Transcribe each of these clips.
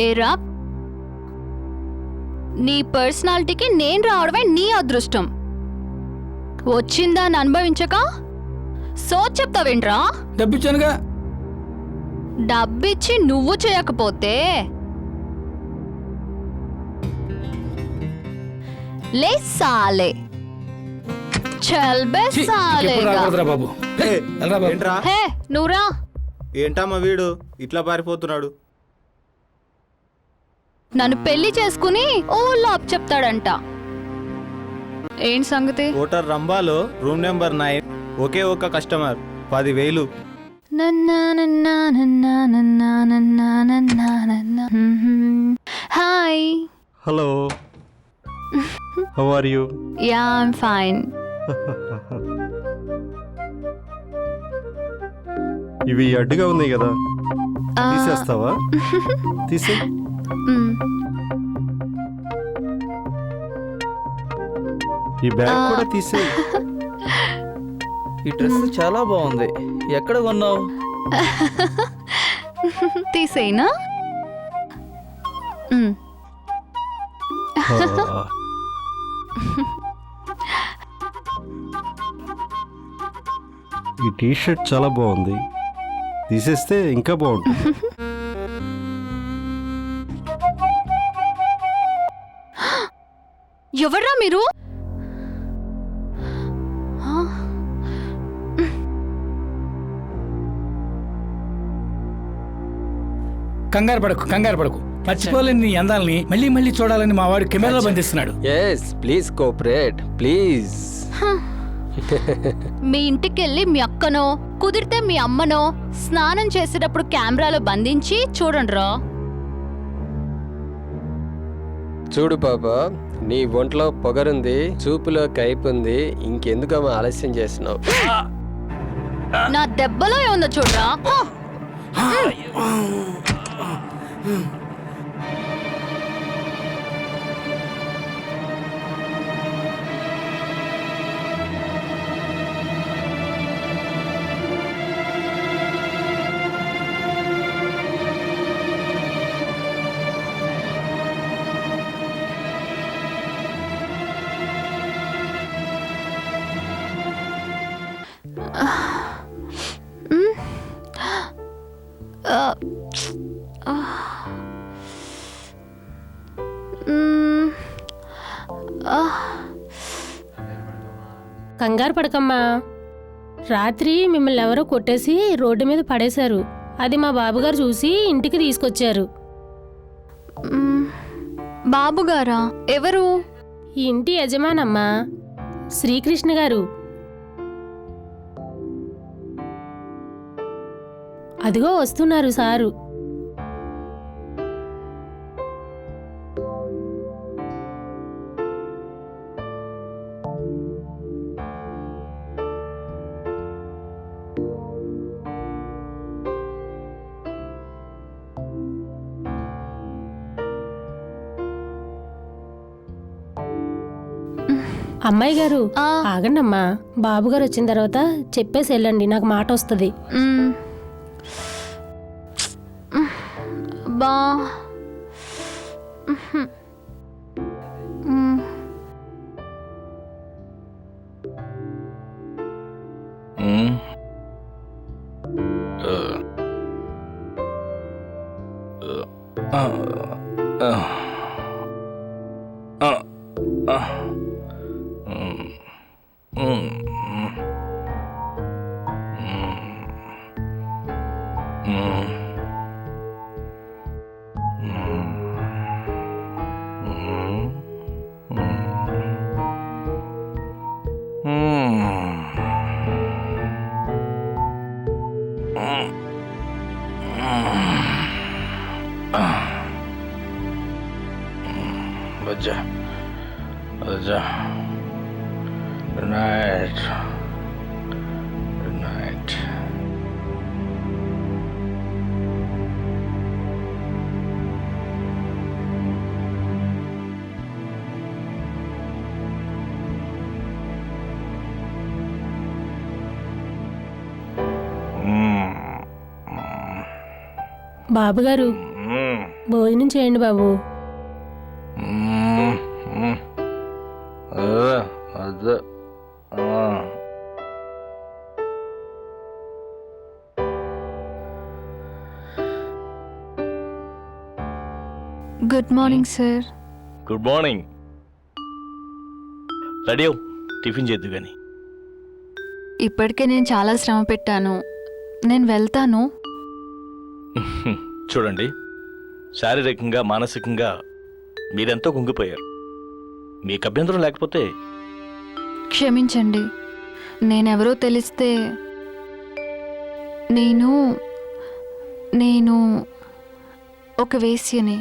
ఏరా, నీ పర్సనాలిటీకి నేను రావడమే నీ అదృష్టం. వచ్చిందా అని అనుభవించక సోచ్ చెప్తావేంట్రా? డబ్బిచ్చానుగా. డబ్బిచ్చి నువ్వు చేయకపోతే ले साले चल बे सालेगा బాబు. హే నూరా, ఏంటమ్మా వీడు ఇట్లా పారిపోతున్నాడు? నన్ను పెళ్లి చేసుకుని ఊళ్ళో అప్ చెప్తాడంట. ఏం సంగతి? హోటల్ రంబాలో రూమ్ నెంబర్ 9 ఒకే ఒక్క customer 10,000. Hi. Hello, how are you? Yeah I'm fine. ఇవి అడ్డుగా ఉన్నాయి కదా, తీసేస్తావా? తీసే. ఈ బ్యాగ్ కూడా తీసే. ఈ డ్రెస్ చాలా బాగుంది, ఎక్కడ కొన్నావు? తీసేనా? ఈ టీ షర్ట్ చాలా బాగుంది, తీసేస్తే ఇంకా బాగుంటుంది. ఎవర్రా మీరు? కంగారు పడకు. మర్చిపోలేని నీ అందాలని మళ్ళీ మళ్ళీ చూడాలని మా వాడు కెమెరాలో బంధిస్తున్నాడు. Please cooperate please. మీ ఇంటికెళ్ళి మీ అక్కనో కుదిరితే మీ అమ్మనో స్నానం చేసేటప్పుడు కెమెరాలో బంధించి చూడండిరా. చూడు పాప, నీ ఒంట్లో పొగరుంది, చూపులో కైపుంది, ఇంకెందుకమ్మా ఆలస్యం చేస్తున్నావు? నా దెబ్బలో ఏముందో చూడరా. కంగారు పడకమ్మా. రాత్రి మిమ్మల్ని ఎవరో కొట్టేసి రోడ్డు మీద పడేశారు. అది మా బాబుగారు చూసి ఇంటికి తీసుకొచ్చారు. బాబుగారా? ఎవరు? ఈ ఇంటి యజమానమ్మా, శ్రీకృష్ణ గారు. అదిగో వస్తున్నారు సారు. అమ్మాయి గారు ఆగండమ్మా, బాబుగారు వచ్చిన తర్వాత చెప్పేసి వెళ్ళండి, నాకు మాట వస్తుంది. బా Good night. Good night. బాబుగారు భోజనం చేయండి బాబు. అదే good morning sir. Good morning. Ready అవు, టిఫిన్ చేద్దు కానీ. ఇప్పటికే నేను చాలా శ్రమ పెట్టాను, నేను వెళ్తాను. చూడండి, శారీరకంగా మానసికంగా మీరెంతో కుంగిపోయారు. మీకు అభ్యంతరం లేకపోతే క్షమించండి, నేనెవరో తెలిస్తే నేను నేను ఒక వేశ్యని,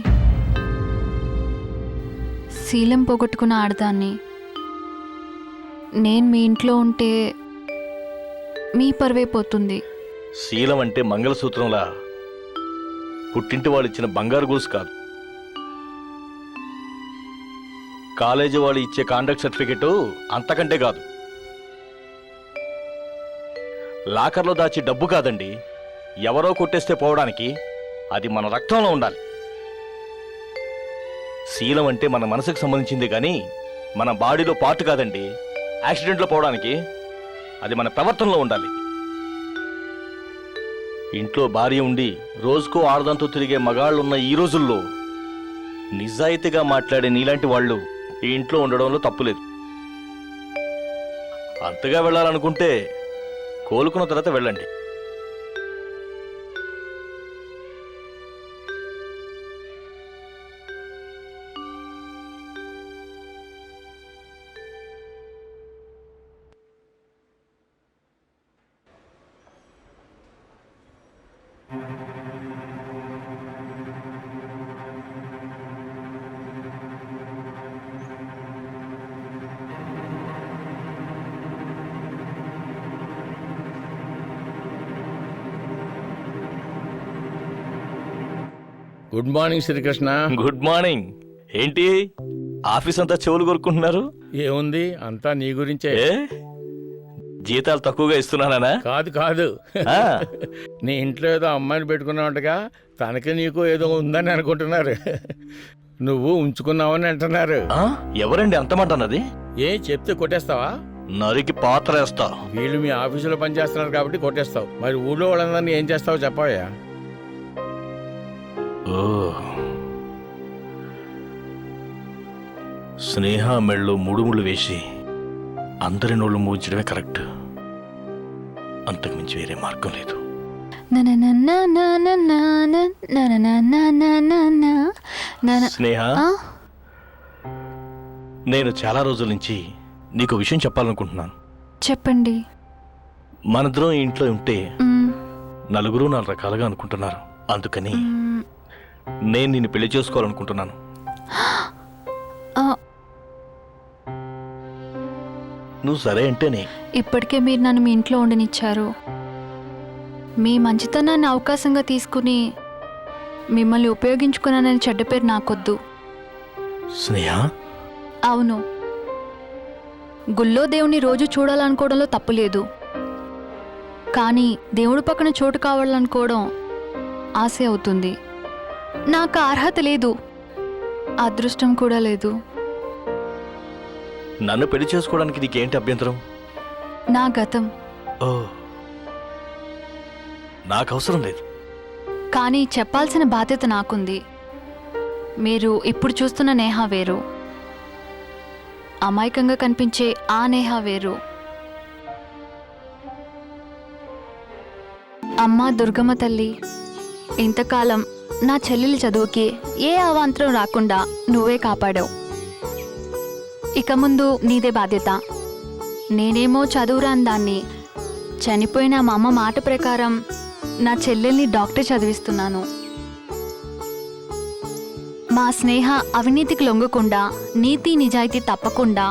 శీలం పోగొట్టుకున్న ఆడదాన్ని. నేను మీ ఇంట్లో ఉంటే మీ పరువైపోతుంది. శీలం అంటే మంగళసూత్రంలా పుట్టింటి వాళ్ళు ఇచ్చిన బంగారు గొలుసు కాదు. కాలేజీ వాళ్ళు ఇచ్చే కాండక్ట్ సర్టిఫికెట్ అంతకంటే కాదు. లాకర్లో దాచి డబ్బు కాదండి, ఎవరో కొట్టేస్తే పోవడానికి. అది మన రక్తంలో ఉండాలి. శీలం అంటే మన మనసుకు సంబంధించింది కానీ మన బాడీలో పార్ట్ కాదండి. యాక్సిడెంట్లో పోవడానికి అది మన ప్రవర్తనలో ఉండాలి. ఇంట్లో భార్య ఉండి రోజుకో ఆడదంతో తిరిగే మగాళ్ళున్న ఈ రోజుల్లో నిజాయితీగా మాట్లాడే నీలాంటి వాళ్ళు ఈ ఇంట్లో ఉండడంలో తప్పులేదు. అంతగా వెళ్ళాలనుకుంటే కోలుకున్న తర్వాత వెళ్ళండి. Good morning Srikrishna. Good morning. ఏంటి ఆఫీస్ అంతా చెవులు కొరుకుంటున్నారు? ఏముంది, అంతా నీ గురించే. ఏ జీతాలు తక్కువగా ఇస్తున్నానా? కాదు కాదు, ఆ, నీ ఇంట్లో ఏదో అమ్మాయిని పెట్టుకున్నావుంటగా, తనకి నీకు ఏదో ఉందని అనుకుంటున్నారు. నువ్వు ఉంచుకున్నావని అంటున్నారు. ఆ, ఎవరండి అంతమంటున్నది? ఏ చెప్తే కొట్టేస్తావా? నరికి పాత్ర వేస్తా. వీళ్ళు మీ ఆఫీసులో పనిచేస్తున్నారు కాబట్టి కొట్టేస్తావు. మరి ఊళ్ళో వాళ్ళందరినీ ఏం చేస్తావో చెప్పవయ్యా. ఓ, స్నేహ మెళ్ళు ముడుములు వేసి అందరి నోళ్ళు మూయించడమే కరెక్ట్. అంతకుమించి వేరే మార్గం లేదు. స్నేహ, నేను చాలా రోజుల నుంచి నీకు విషయం చెప్పాలనుకుంటున్నాను. చెప్పండి. మనిద్దరం ఈ ఇంట్లో ఉంటే నలుగురు 4 రకాలుగా అనుకుంటున్నారు. అందుకని నేను నిన్ను పెళ్లి చేసుకోవాలనుకుంటున్నాను. నువ్వు సరే అంటేనే. ఇప్పటికే మీరు నన్ను మీ ఇంట్లో ఉండనిచ్చారు. మీ మంచితనాన్ని అవకాశంగా తీసుకుని మిమ్మల్ని ఉపయోగించుకున్నానని చెడ్డ పేరు నాకొద్దు. స్నేహ, అవును, గుళ్ళో దేవుని రోజు చూడాలనుకోవడంలో తప్పులేదు. కానీ దేవుడి పక్కన చోటు కావాలనుకోవడం ఆశ అవుతుంది. నాకు అర్హత లేదు, అదృష్టం కూడా లేదు. నన్ను పెళ్లి చేసుకోవడానికి నీకేంటి అభ్యంతరం? నా గతం. ఓ, నాకు అవసరం లేదు. కానీ చెప్పాల్సిన బాధ్యత నాకుంది. మీరు ఇప్పుడు చూస్తున్న నేహ వేరు, అమాయకంగా కనిపించే ఆ నేహ వేరు. అమ్మా దుర్గమ్మ తల్లి, ఇంతకాలం నా చెల్లెలి చదువుకి ఏ అవాంతరం రాకుండా నువ్వే కాపాడావు. ఇక ముందు నీదే బాధ్యత. నేనేమో చదువురాని దాన్ని. చనిపోయిన మా అమ్మ మాట ప్రకారం నా చెల్లెల్ని డాక్టర్ చదివిస్తున్నాను. మా స్నేహ అవినీతికి లొంగకుండా, నీతి నిజాయితీ తప్పకుండా,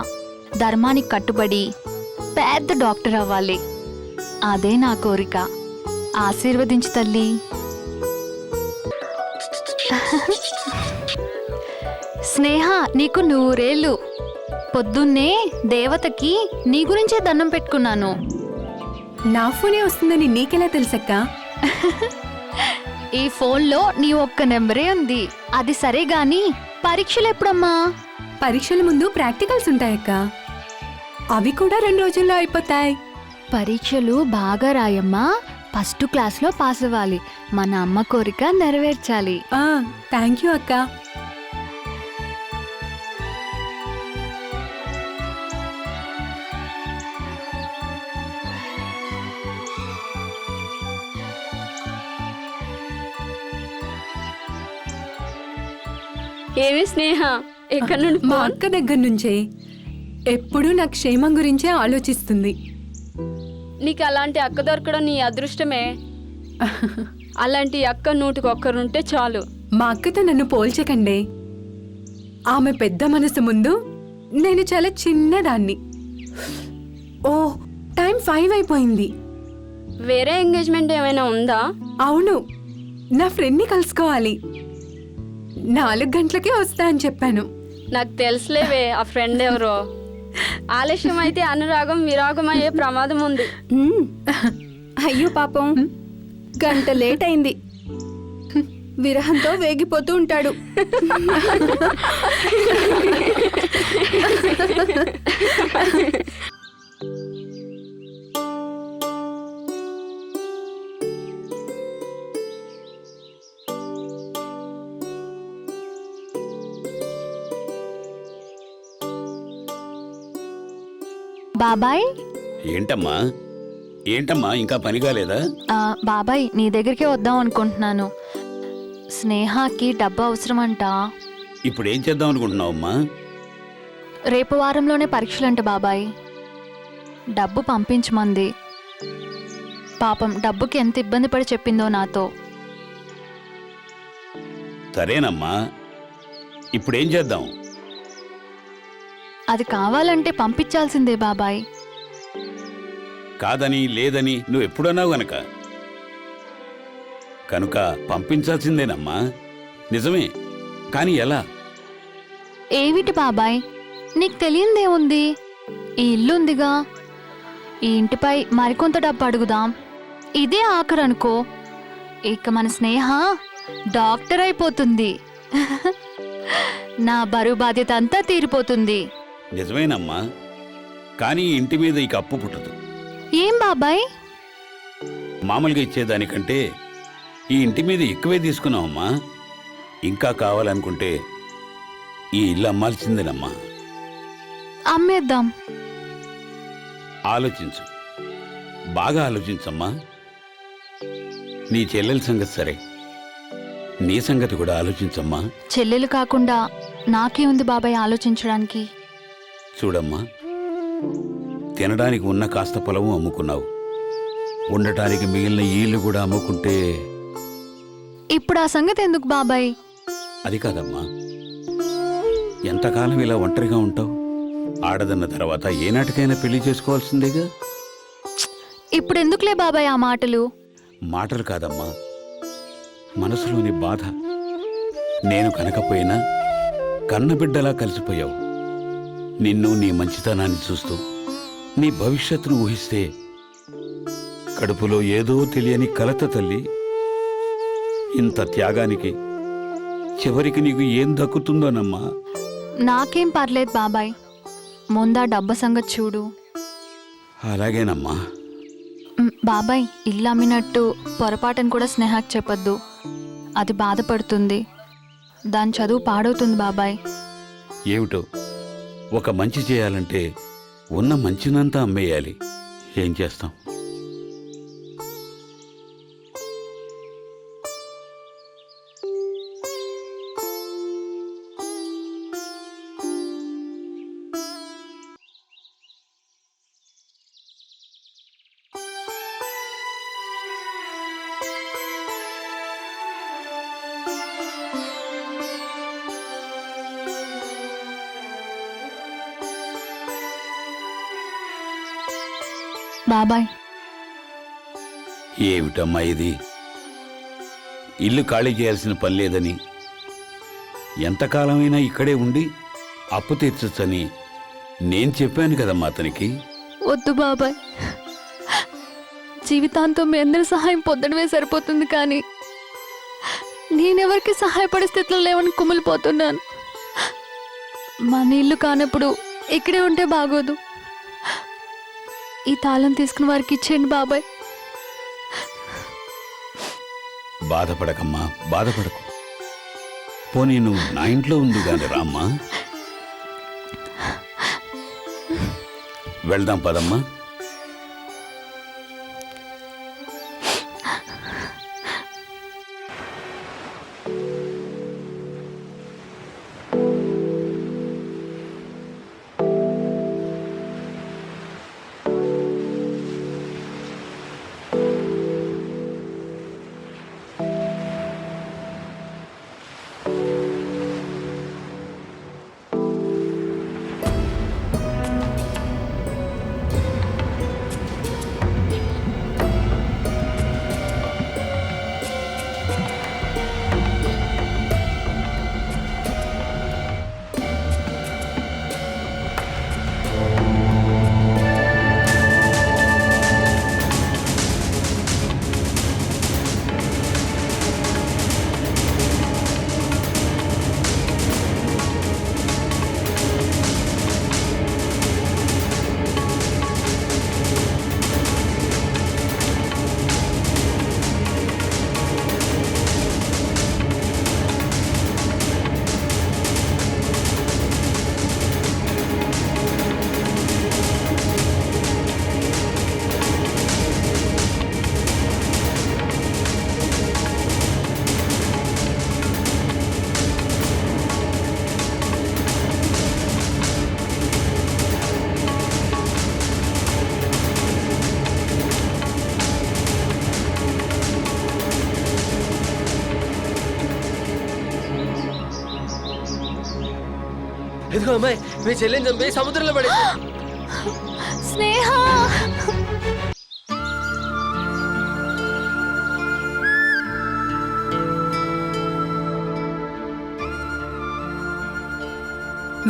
ధర్మానికి కట్టుబడి పెద్ద డాక్టర్ అవ్వాలి. అదే నా కోరిక. ఆశీర్వదించు తల్లి. స్నేహ, నీకు 100 ఏళ్ళు. పొద్దున్నే దేవతకి నీ గురించే దండం పెట్టుకున్నాను. నా ఫోనే వస్తుందని నీకెలా తెలుసక్కా? ఈ ఫోన్లో నీ ఒక్క నెంబరే ఉంది. అది సరే గాని పరీక్షలు ఎప్పుడమ్మా? పరీక్షల ముందు ప్రాక్టికల్స్ ఉంటాయక్క. అవి కూడా 2 రోజుల్లో అయిపోతాయి. పరీక్షలు బాగా రాయమ్మా. ఫస్ట్ క్లాస్లో పాస్ అవ్వాలి. మన అమ్మ కోరిక నెరవేర్చాలి. థ్యాంక్ యూ అక్క. ఏమి స్నేహ, ఎక్కడి నుండి మా ఫోన్? అక్క దగ్గర నుంచే. ఎప్పుడూ నా క్షేమం గురించే ఆలోచిస్తుంది. నీకు అలాంటి అక్క దొరకడం నీ అదృష్టమే. అలాంటి అక్క 100కి1 చాలు. మా అక్కతో నన్ను పోల్చకండే. ఆమె పెద్ద మనసు ముందు నేను చాలా చిన్నదాన్ని. ఓ, టైం 5 అయిపోయింది. వేరే ఎంగేజ్మెంట్ ఏమైనా ఉందా? అవును, నా ఫ్రెండ్ని కలుసుకోవాలి. 4 గంటలకే వస్తా అని చెప్పాను. నాకు తెలుసులేవే ఆ ఫ్రెండ్ ఎవరో. ఆలస్యం అయితే అనురాగం విరాగం అయ్యే ప్రమాదం ఉంది. అయ్యో పాపం, గంట లేట్ అయింది. విరహంతో వేగిపోతూ ఉంటాడు. బాబాయ్, ఏంటమ్మా ఏంటమ్మా ఇంకా పని కాలేదా? బాబాయ్ నీ దగ్గరికి వద్దాం అనుకుంటున్నాను. స్నేహకి డబ్బు అవసరమంట. ఇప్పుడు ఏం చేద్దాం అనుకుంటున్నావమ్మా? రేపు వారంలోనే పరీక్షలంట బాబాయ్. డబ్బు పంపించమంది. పాపం డబ్బుకి ఎంత ఇబ్బంది పడి చెప్పిందో నాతో. సరేనమ్మా, ఇప్పుడేం చేద్దాం? అది కావాలంటే పంపించాల్సిందే బాబాయ్. కాదని లేదని నువ్వు ఎప్పుడన్నావు కనుక పంపించాల్సిందేనమ్మా. నిజమే, కానీ ఎలా? ఏమిటి బాబాయ్, నీకు తెలియందేముంది? ఈ ఇల్లు ఉందిగా, ఈ ఇంటిపై మరికొంత డబ్బు అడుగుదాం. ఇదే ఆఖరు అనుకో. ఇక మన స్నేహ డాక్టర్ అయిపోతుంది. నా బరువు బాధ్యత అంతా తీరిపోతుంది. నిజమేనమ్మా, కానీ ఇంటి మీద ఇక అప్పు పుట్టదు. ఏం బాబాయ్? మామూలుగా ఇచ్చేదానికంటే ఈ ఇంటి మీద ఎక్కువే తీసుకున్నావమ్మా. ఇంకా కావాలనుకుంటే ఈ ఇల్లు అమ్మాల్సిందేనమ్మా. అమ్మేద్దాం. ఆలోచించు, బాగా ఆలోచించమ్మా. నీ చెల్లెల సంగతి సరే, నీ సంగతి కూడా ఆలోచించమ్మా. చెల్లెలు కాకుండా నాకే ఉంది బాబాయ్ ఆలోచించడానికి. చూడమ్మా, తినడానికి ఉన్న కాస్త పొలము అమ్ముకున్నావు. ఉండటానికి మిగిలిన ఈ ఇల్లు కూడా అమ్ముకుంటే. ఇప్పుడు ఆ సంగతి ఎందుకు బాబాయ్? అది కాదమ్మా, ఎంతకాలం ఇలా ఒంటరిగా ఉంటావు? ఆడదన్న తర్వాత ఏనాటికైనా పెళ్లి చేసుకోవాల్సిందేగా. ఇప్పుడు ఎందుకులే బాబాయ్ ఆ మాటలు? మాటలు కాదమ్మా, మనసులోని బాధ. నేను కనకపోయినా కన్నబిడ్డలా కలిసిపోయావు. నిన్ను, నీ మంచితనాన్ని చూస్తూ నీ భవిష్యత్తును ఊహిస్తే కడుపులో ఏదో తెలియని కలత తల్లి. ఇంత త్యాగానికి చివరికి నీకు ఏం దక్కుతుందోనమ్మా. నాకేం పర్లేదు బాబాయ్, ముందా డబ్బు సంగతి చూడు. అలాగేనమ్మా. బాబాయ్, ఇల్లు అమ్మినట్టు పొరపాటును కూడా స్నేహకు చెప్పొద్దు. అది బాధపడుతుంది. దాని చదువు పాడవుతుంది బాబాయ్. ఏమిటో, ఒక మంచి చేయాలంటే ఉన్న మంచినంతా అమ్మేయాలి. ఏం చేస్తాం? బాబాయ్, ఏమిటమ్మా ఇది? ఇల్లు ఖాళీ చేయాల్సిన పని లేదని, ఎంతకాలమైనా ఇక్కడే ఉండి అప్పు తీర్చొచ్చని నేను చెప్పాను కదమ్మా అతనికి. వద్దు బాబాయ్, జీవితాంతం మీ అందరి సహాయం పొందడమే సరిపోతుంది. కానీ నేనెవరికి సహాయపడే స్థితిలో లేవని కుమిలిపోతున్నాను. మన ఇల్లు కానప్పుడు ఇక్కడే ఉంటే బాగోదు. ఈ తాళం తీసుకుని వారికి ఇచ్చేయండి బాబాయ్. బాధపడకమ్మా, బాధపడకు. పోనీ నువ్వు నా ఇంట్లో ఉంది కానీ రామ్మా. వెళ్దాం పదమ్మా. ఇదిగో అమ్మాయి, మీ చెల్లిని చంపి సముద్రంలో పడి. స్నేహ,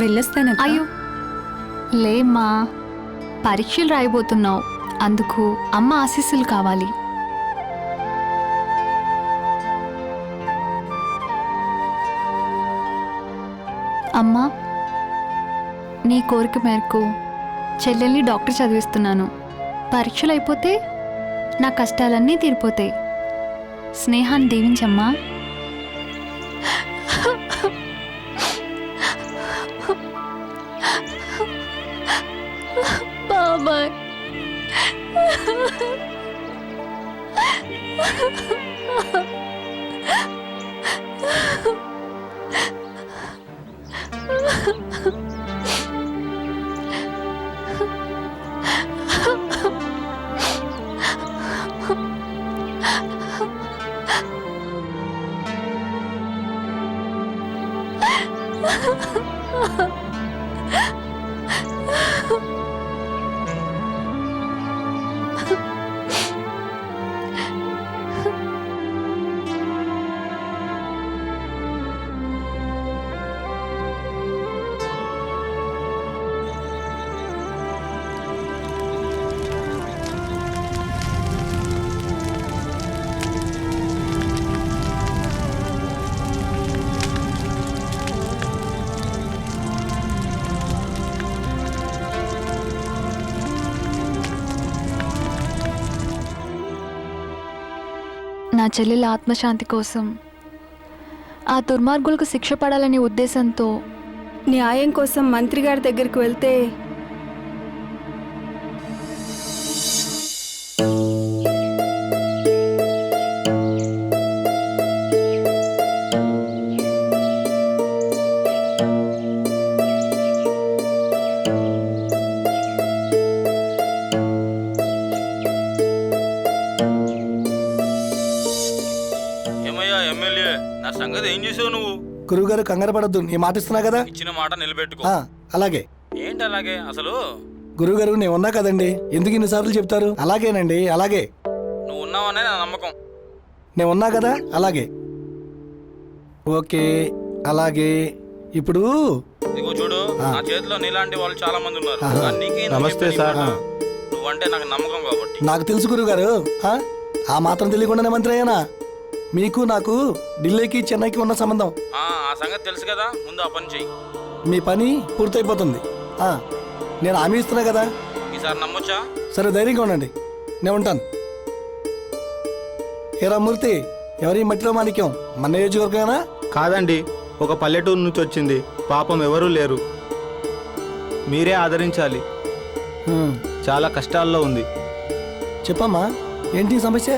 వెళ్ళొస్తాను. అయ్యో లేమ్మా, పరీక్షలు రాయబోతున్నావు, అందుకు అమ్మ ఆశీస్సులు కావాలి. అమ్మా, నీ కోరిక మేరకు చెల్లెల్ని డాక్టర్ చదివిస్తున్నాను. పరీక్షలు అయిపోతే నా కష్టాలన్నీ తీరిపోతాయి. స్నేహాన్ని దీవించమ్మా. బాబాయ్. నా చెల్లెల ఆత్మశాంతి కోసం, ఆ దుర్మార్గులకు శిక్ష పడాలనే ఉద్దేశంతో న్యాయం కోసం మంత్రి గారి దగ్గరికి వెళ్తే నా సంగతి ఏం చేసావు నువ్వు? గురువుగారు కంగారు పడద్దు, నీ మాట ఇస్తున్నా కదా. ఇచ్చిన మాట నిలబెట్టుకో. అలాగే. ఏంటి అలాగే? అసలు గురువుగారు నేను ఉన్నా కదండి, ఎందుకు ఇన్నిసార్లు చెప్తారు? అలాగేనండి, అలాగే. నువ్వు ఉన్నావనే నా నమ్మకం. నేను ఉన్నా కదా, అలాగే. ఓకే, అలాగే. ఇప్పుడు ఇదిగో చూడు, నా చేతిలో నీలాంటి వాళ్ళు చాలా మంది ఉన్నారు. నమస్తే సార్. నువ్వంటే నాకు నమ్మకం కాబట్టి. నాకు తెలుసు గురువుగారు, ఆ మాత్రం తెలియకుండానే మంత్రి అయ్యానా? మీకు నాకు ఢిల్లీకి చెన్నైకి ఉన్న సంబంధం. ఆ సంగతి తెలుసు కదా, ముందు ఆ పని చెయ్యి. మీ పని పూర్తయిపోతుంది. నేను హామీ ఇస్తున్నా కదా. ఈసారి నమ్మొచ్చా? సరే, ధైర్యంగా ఉండండి, నేను ఉంటాను. ఏరా మూర్తి, ఎవరి మట్టిలో మాణిక్యం? మన నియోజకవర్గమేనా? కాదండి, ఒక పల్లెటూరు నుంచి వచ్చింది. పాపం ఎవరూ లేరు, మీరే ఆదరించాలి. చాలా కష్టాల్లో ఉంది. చెప్పమ్మా, ఏంటి సమస్య?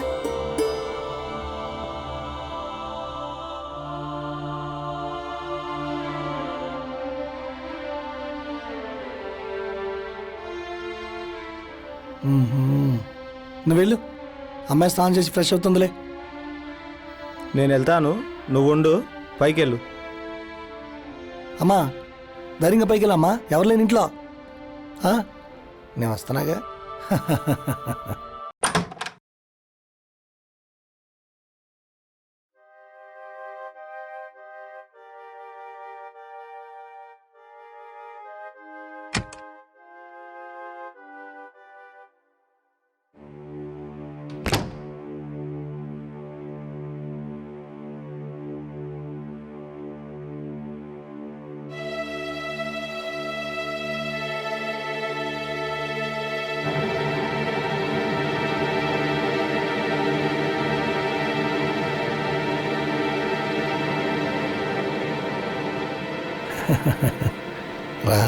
నువ్వు వెళ్ళు, అమ్మాయి స్నానం చేసి ఫ్రెష్ అవుతుందిలే. నేను వెళ్తాను, నువ్వు ఉండు, పైకెళ్ళు. అమ్మా, ధైర్యంగా పైకి వెళ్ళమ్మా, ఎవరు లేని ఇంట్లో. నేను వస్తున్నాగా. రా.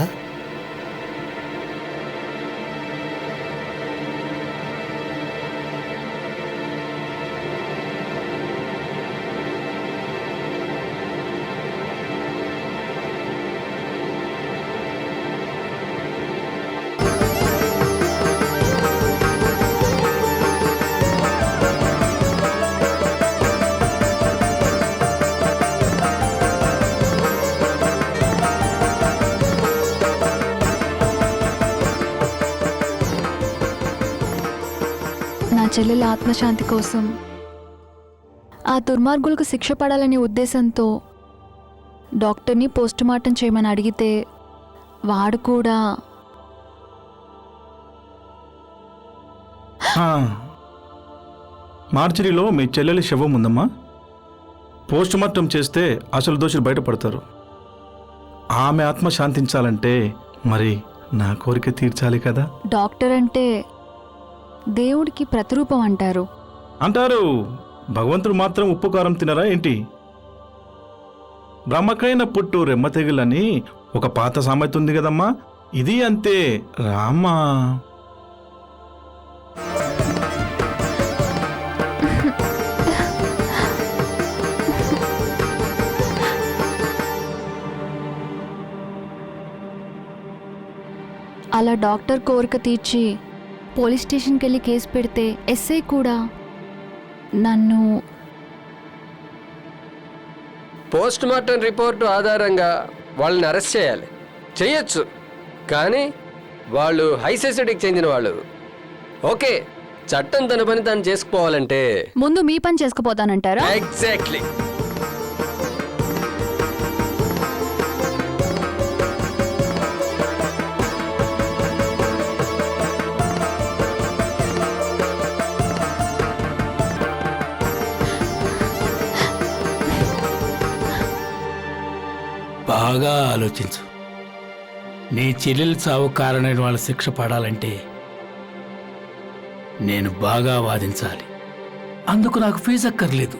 నా చెల్లెల ఆత్మశాంతి కోసం, ఆ దుర్మార్గులకు శిక్ష పడాలనే ఉద్దేశంతో డాక్టర్ని పోస్టుమార్టం చేయమని అడిగితే వాడు కూడా మార్చిరీలో మీ చెల్లెలి శవం ఉందమ్మా. పోస్టుమార్టం చేస్తే అసలు దోషులు బయటపడతారు. ఆమె ఆత్మ శాంతించాలంటే మరి నా కోరిక తీర్చాలి కదా. డాక్టర్ అంటే దేవుడికి ప్రతిరూపం అంటారు. భగవంతుడు మాత్రం ఉప్పు కారం తినరా ఏంటి? బ్రహ్మకైన పుట్టు రెమ్మ తెగులని ఒక పాత సామెత ఉంది కదమ్మా, ఇది అంతే రామ్మా. అలా డాక్టర్ కోరిక తీర్చి పోలీస్ స్టేషన్కి వెళ్ళి కేసు పెడితే ఎస్ఐ కూడా నన్ను పోస్ట్ మార్టం రిపోర్టు ఆధారంగా వాళ్ళని అరెస్ట్ చేయాలి, చేయొచ్చు. కానీ వాళ్ళు హై సొసైటీకి చెందిన వాళ్ళు. ఓకే, చట్టం తన పని తాను చేసుకుపోవాలంటే ముందు మీ పని చేసుకుపోతానంటారా? ఎగ్జాక్ట్లీ. బాగా ఆలోచించు. నీ చెల్లెలు చావు కారణమైన వాళ్ళ శిక్ష పడాలంటే నేను బాగా వాదించాలి. అందుకు నాకు ఫీజు అక్కర్లేదు,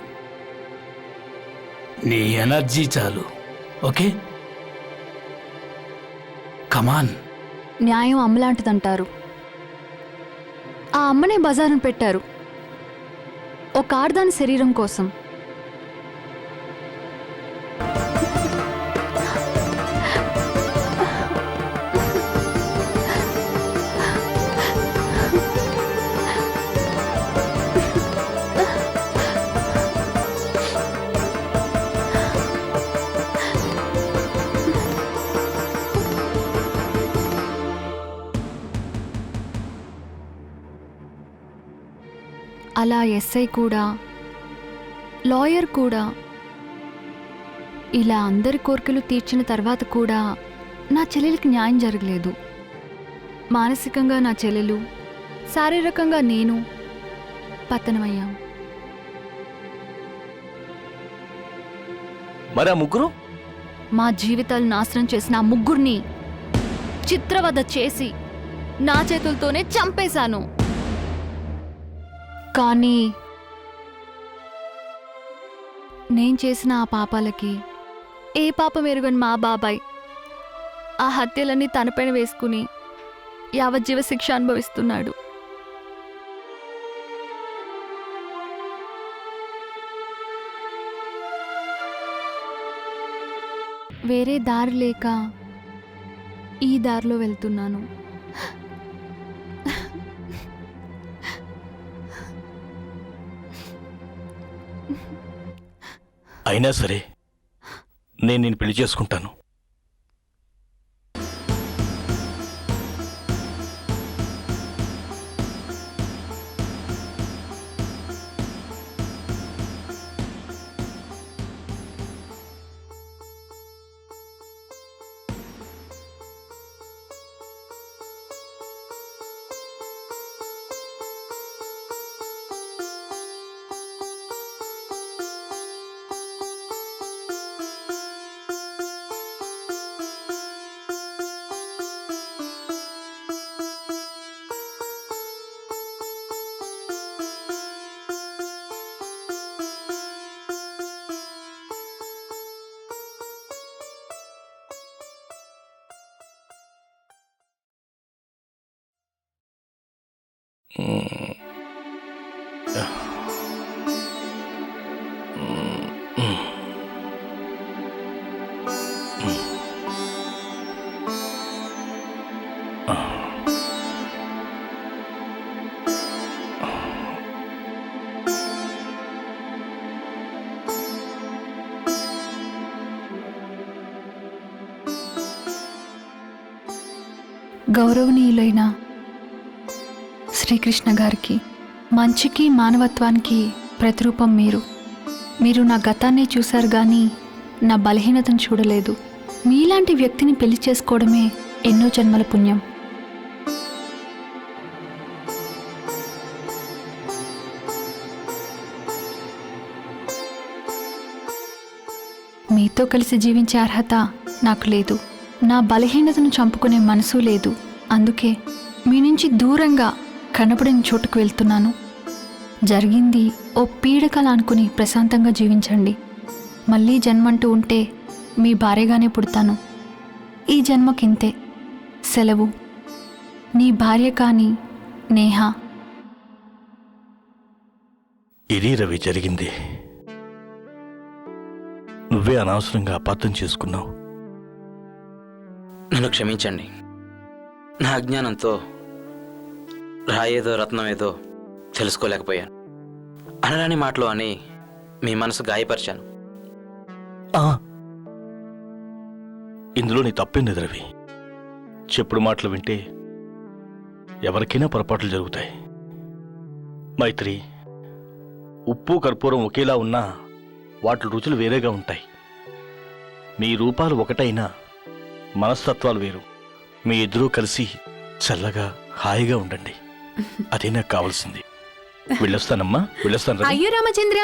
నీ ఎనర్జీ చాలు. ఓకే, కమాన్. న్యాయం అమ్మలాంటిదంటారు. ఆ అమ్మనే బజారును పెట్టారు ఒక ఆడదాని శరీరం కోసం. అలా ఎస్ఐ కూడా, లాయర్ కూడా, ఇలా అందరి కోరికలు తీర్చిన తర్వాత కూడా నా చెల్లెలికి న్యాయం జరగలేదు. మానసికంగా నా చెల్లెలు, శారీరకంగా నేను పతనమయ్యాం. మరి ఆ ముగ్గురు? మా జీవితాలు నాశనం చేసిన ఆ ముగ్గురిని చిత్రవద చేసి నా చేతులతోనే చంపేశాను. కానీ నేను చేసిన ఆ పాపాలకి ఏ పాపం ఎరుగని మా బాబాయ్ ఆ హత్యలన్నీ తనపైన వేసుకుని యావజ్జీవ శిక్ష అనుభవిస్తున్నాడు. వేరే దారి లేక ఈ దారిలో వెళ్తున్నాను. అయినా సరే నేను నిన్ను పెళ్లి చేసుకుంటాను. గౌరవనీయులైన శ్రీకృష్ణ గారికి, మంచికి మానవత్వానికి ప్రతిరూపం మీరు. మీరు నా గతాన్నే చూశారు కానీ నా బలహీనతను చూడలేదు. మీలాంటి వ్యక్తిని పెళ్లి చేసుకోవడమే ఎన్నో జన్మల పుణ్యం. మీతో కలిసి జీవించే అర్హత నాకు లేదు. నా బలహీనతను చంపుకునే మనసు లేదు. అందుకే మీ నుంచి దూరంగా కనపడని చోటుకు వెళ్తున్నాను. జరిగింది ఓ పీడకల అనుకుని ప్రశాంతంగా జీవించండి. మళ్ళీ జన్మంటూ ఉంటే మీ భార్యగానే పుడతాను. ఈ జన్మకింతే. సెలవు. నీ భార్య కాని నేహ. ఇది రవి జరిగింది. నువ్వే అనవసరంగా అపార్థం చేసుకున్నావు. నన్ను క్షమించండి. నా అజ్ఞానంతో రాయేదో రత్నం ఏదో తెలుసుకోలేకపోయాను. అనరాని మాటలు అని మీ మనసు గాయపరిచాను. ఇందులో నీ తప్పేం లేదు రవి. చెప్పుడు మాటలు వింటే ఎవరికైనా పొరపాట్లు జరుగుతాయి. మైత్రి, ఉప్పు కర్పూరం ఒకేలా ఉన్నా వాటి రుచులు వేరేగా ఉంటాయి. మీ రూపాలు ఒకటైనా మనస్తత్వాలు వేరు. మీ ఇద్దరూ కలిసి చల్లగా హాయిగా ఉండండి. అదే నాకు కావాల్సింది. వెళ్ళొస్తానమ్మా, వెళ్ళొస్తాను. అయ్యో రామచంద్ర,